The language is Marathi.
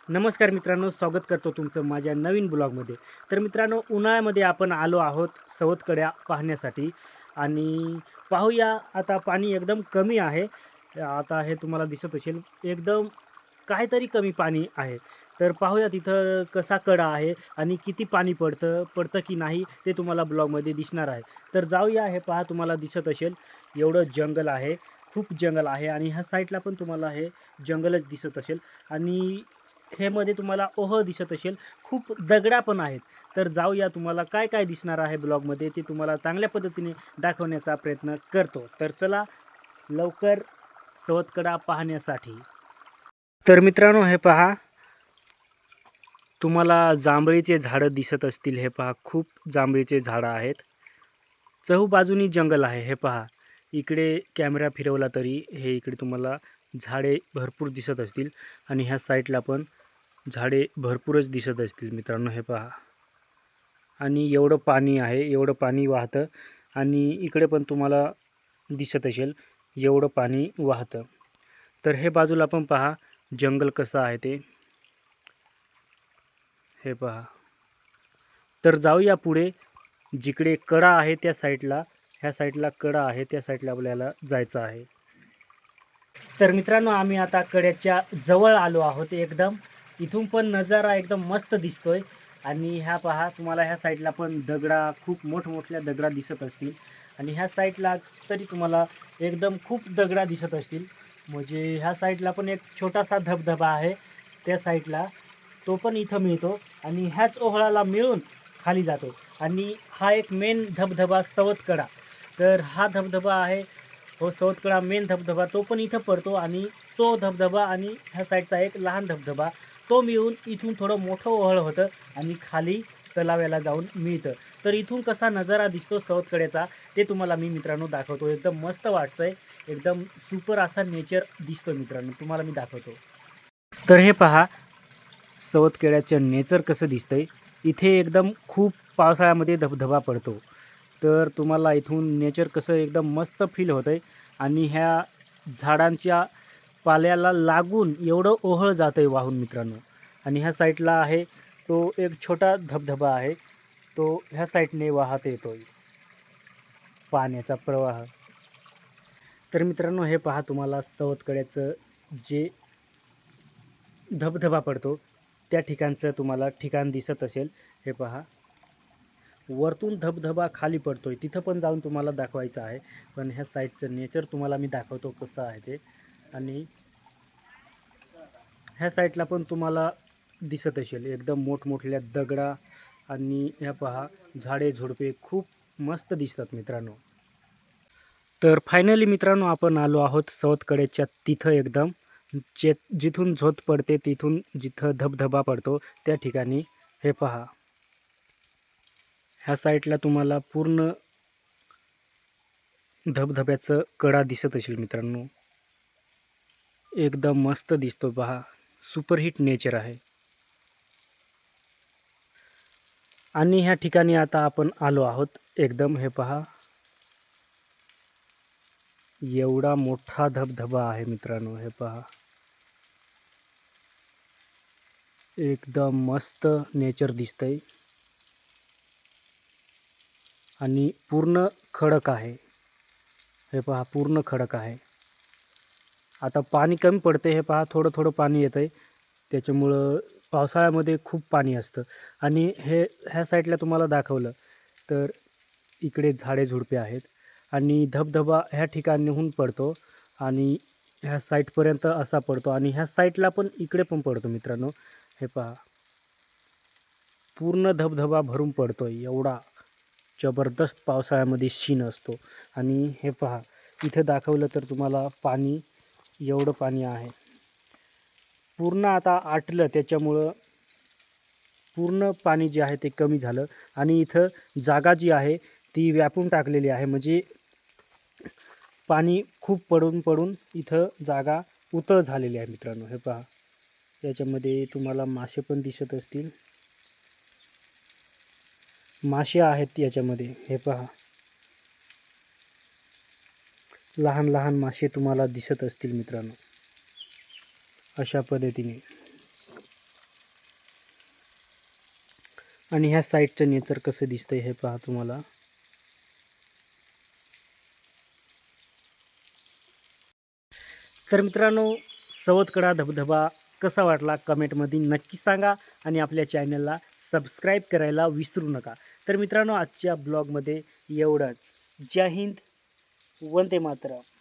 नमस्कार मित्रांनो, स्वागत करतो तुमचं माझ्या नवीन ब्लॉगमध्ये. तर मित्रांनो, उन्हाळ्यामध्ये आपण आलो आहोत सवतकड्या पाहण्यासाठी आणि पाहूया. आता पाणी एकदम कमी आहे. आता हे तुम्हाला दिसत असेल, एकदम काहीतरी कमी पाणी आहे. तर पाहूया तिथं कसा कडा आहे आणि किती पाणी पडतं पडतं की नाही ते तुम्हाला ब्लॉगमध्ये दिसणार आहे. तर जाऊया. हे पहा, तुम्हाला दिसत असेल एवढं जंगल आहे, खूप जंगल आहे आणि ह्या साईडला पण तुम्हाला हे जंगलच दिसत असेल आणि हे मध्ये तुम्हाला दिसत असेल, खूप दगडा पण आहेत. तर जाऊया, तुम्हाला काय काय दिसणार आहे ब्लॉगमध्ये ते तुम्हाला चांगल्या पद्धतीने दाखवण्याचा प्रयत्न करतो. तर चला लवकर सवतकडा पाहण्यासाठी. तर मित्रांनो, हे पहा, तुम्हाला जांभळीचे झाडं दिसत असतील. हे पहा, खूप जांभळीचे झाडं आहेत. चहूबाजूनी जंगल आहे. हे पहा, इकडे कॅमेरा फिरवला तरी हे इकडे तुम्हाला झाडे भरपूर दिसत असतील आणि ह्या साईडला पण झाडे भरपूरच दिसत असतील मित्रांनो. हे पहा, आणि एवढं पाणी आहे, एवढं पाणी वाहतं आणि इकडे पण तुम्हाला दिसत असेल एवढं पाणी वाहतं. तर हे बाजूला पण पहा जंगल कसं आहे ते. हे पहा. तर जाऊया पुढे. जिकडे कडा आहे त्या साईडला, ह्या साईडला कडा आहे त्या साईडला आपल्याला जायचं आहे. तर मित्रांनो, आम्ही आता कड्याच्या जवळ आलो आहोत एकदम. इथून पण नजारा एकदम मस्त दिसतोय आणि ह्या पहा, तुम्हाला ह्या साईडला पण दगडा, खूप मोठमोठ्या दगडा दिसत असतील आणि ह्या साईडला तरी तुम्हाला एकदम खूप दगडा दिसत असतील. म्हणजे ह्या साईडला पण एक छोटासा धबधबा आहे त्या साईडला, तो पण इथं मिळतो आणि ह्याच ओहळाला मिळून खाली जातो आणि हा एक मेन धबधबा सवतकडा. तर हा धबधबा आहे, हो, सवतकडा मेन धबधबा, तो पण इथं पडतो आणि तो धबधबा आणि ह्या साईडचा एक लहान धबधबा, तो मिळून इथून थोडं मोठं ओहळ होतं आणि खाली तलावाला जाऊन मिळतं. तर इथून कसा नजारा दिसतो सवतकड्याचा ते तुम्हाला मी मित्रांनो दाखवतो. एकदम मस्त वाटतंय, एकदम सुपर असा नेचर दिसतो मित्रांनो, तुम्हाला मी दाखवतो. तर हे पहा, सवतकड्याचं नेचर कसं दिसतंय. इथे एकदम खूप पावसाळ्यामध्ये धबधबा पडतो. तर तुम्हाला इथून नेचर कसं एकदम मस्त फील होतंय आणि ह्या झाडांच्या पाल्याला लागून एवढं ओहळ जातंय वाहून मित्रांनो. आणि ह्या साईडला आहे तो एक छोटा धबधबा आहे, तो ह्या साईडने वाहत येतोय पाण्याचा प्रवाह. तर मित्रांनो, हे पहा, तुम्हाला सवतकड्याचं जे धबधबा पडतो त्या ठिकाणचं तुम्हाला ठिकाण दिसत असेल. हे पहा, वरतून धबधबा खाली पडतोय, तिथं पण जाऊन तुम्हाला दाखवायचं आहे. पण ह्या साईडचं नेचर तुम्हाला मी दाखवतो कसं आहे ते. आणि ह्या साईडला पण तुम्हाला दिसत असेल एकदम मोठमोठ्या दगडा आणि ह्या पहा झाडे झुडपे खूप मस्त दिसतात मित्रांनो. तर फायनली मित्रांनो, आपण आलो आहोत सवतकड्याच्या तिथं एकदम, जिथून झोत पडते तिथून जिथं धबधबा पडतो त्या ठिकाणी. हे पहा, ह्या साईडला तुम्हाला पूर्ण धबधब्याचं कडा दिसत असेल मित्रांनो. एकदम मस्त दिसतो पहा, सुपरहिट नेचर आहे. आणि ह्या ठिकाणी आता आपण आलो आहोत एकदम. हे पहा, एवढा मोठा धबधबा आहे मित्रांनो. हे पहा, एकदम मस्त नेचर दिसतंय आणि पूर्ण खडक आहे. हे पहा, पूर्ण खडक आहे. आता पाणी कमी पडते. हे पहा, थोडं थोडं पाणी येतंय, त्याच्यामुळं पावसाळ्यामध्ये खूप पाणी असतं. आणि ह्या साईडला तुम्हाला दाखवलं तर इकडे झाडे झुडपे आहेत आणि धबधबा ह्या ठिकाणीहून पडतो आणि ह्या साईडपर्यंत असा पडतो आणि ह्या साईडला पण इकडे पण पडतो मित्रांनो. हे पहा, पूर्ण धबधबा भरून पडतोय, एवढा जबरदस्त पावसाळ्यामध्ये सीन असतो. आणि हे पहा, इथे दाखवलं तर तुम्हाला पाणी, एवढं पाणी आहे, पूर्ण आता आटलं, त्याच्यामुळं पूर्ण पाणी जे आहे ते कमी झालं आणि इथं जागा जी आहे ती व्यापून टाकलेली आहे. म्हणजे पाणी खूप पडून पडून इथं जागा उथळ झालेली आहे मित्रांनो. हे पहा, याच्यामध्ये तुम्हाला मासे पण दिसत असतील, मासे आहेत याच्यामध्ये. हे पहा, लहान लहान मासे तुम्हाला दिसत असतील मित्रांनो, अशा पद्धतीने. आणि ह्या साईडचं नेचर कसं दिसतंय हे पहा तुम्हाला. तर मित्रांनो, सवतकडा धबधबा कसा वाटला कमेंटमध्ये नक्की सांगा आणि आपल्या चॅनलला सबस्क्राईब करायला विसरू नका. तर मित्रांनो, आजच्या ब्लॉगमध्ये एवढंच. जय हिंद, वंदे मातरम.